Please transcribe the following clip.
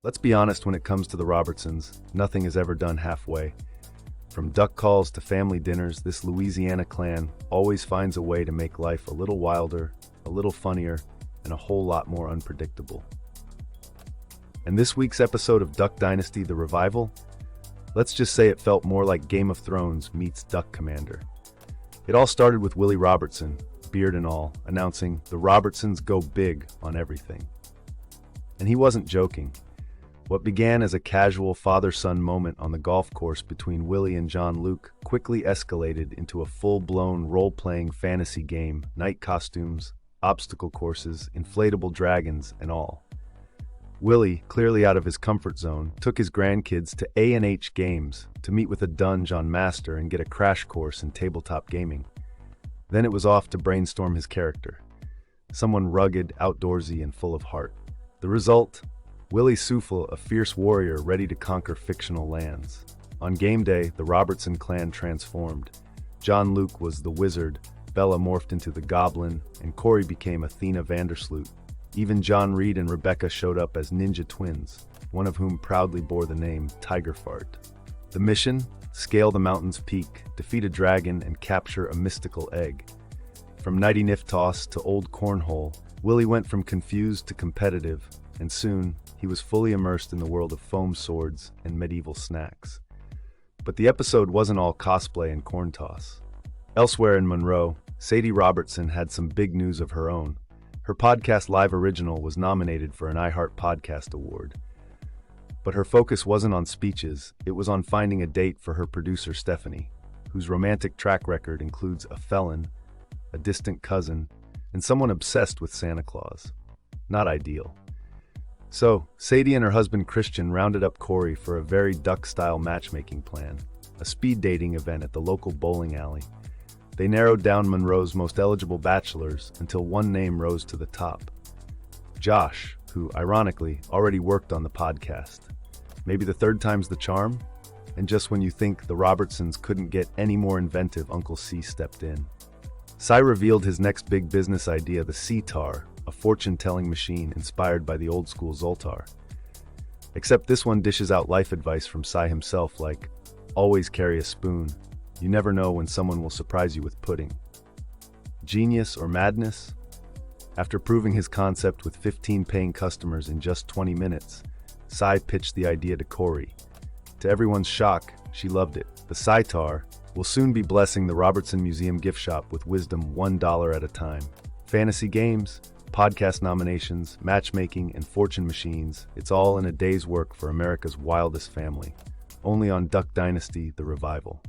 Let's be honest, when it comes to the Robertsons, nothing is ever done halfway. From duck calls to family dinners, this Louisiana clan always finds a way to make life a little wilder, a little funnier, and a whole lot more unpredictable. And this week's episode of Duck Dynasty, the revival, let's just say it felt more like Game of Thrones meets Duck Commander. It all started with Willie Robertson, beard and all, announcing the Robertsons go big on everything. And he wasn't joking. What began as a casual father-son moment on the golf course between Willie and John Luke quickly escalated into a full-blown role-playing fantasy game, night costumes, obstacle courses, inflatable dragons, and all. Willie, clearly out of his comfort zone, took his grandkids to A&H Games to meet with a dungeon master and get a crash course in tabletop gaming. Then it was off to brainstorm his character, someone rugged, outdoorsy, and full of heart. The result? Willie Souffle, a fierce warrior ready to conquer fictional lands. On game day, the Robertson clan transformed. John Luke was the wizard, Bella morphed into the goblin, and Corey became Athena Vandersloot. Even John Reed and Rebecca showed up as ninja twins, one of whom proudly bore the name Tiger Fart. The mission? Scale the mountain's peak, defeat a dragon, and capture a mystical egg. From Nighty Niff Toss to Old Cornhole, Willie went from confused to competitive, and soon, he was fully immersed in the world of foam swords and medieval snacks. But the episode wasn't all cosplay and corn toss. Elsewhere in Monroe, Sadie Robertson had some big news of her own. Her podcast Live Original was nominated for an iHeart Podcast Award. But her focus wasn't on speeches, it was on finding a date for her producer Stephanie, whose romantic track record includes a felon, a distant cousin, and someone obsessed with Santa Claus. Not ideal. So, Sadie and her husband Christian rounded up Corey for a very duck-style matchmaking plan, a speed dating event at the local bowling alley. They narrowed down Monroe's most eligible bachelors until one name rose to the top. Josh, who, ironically, already worked on the podcast. Maybe the third time's the charm? And just when you think the Robertsons couldn't get any more inventive, Uncle C stepped in. Cy revealed his next big business idea, the C-Tar, a fortune-telling machine inspired by the old-school Zoltar. Except this one dishes out life advice from Cy himself, like, always carry a spoon. You never know when someone will surprise you with pudding. Genius or madness? After proving his concept with 15 paying customers in just 20 minutes, Cy pitched the idea to Corey. To everyone's shock, she loved it. The Cy-Tar will soon be blessing the Robertson Museum gift shop with wisdom $1 at a time. Fantasy games, podcast nominations, matchmaking, and fortune machines, it's all in a day's work for America's wildest family. Only on Duck Dynasty, the revival.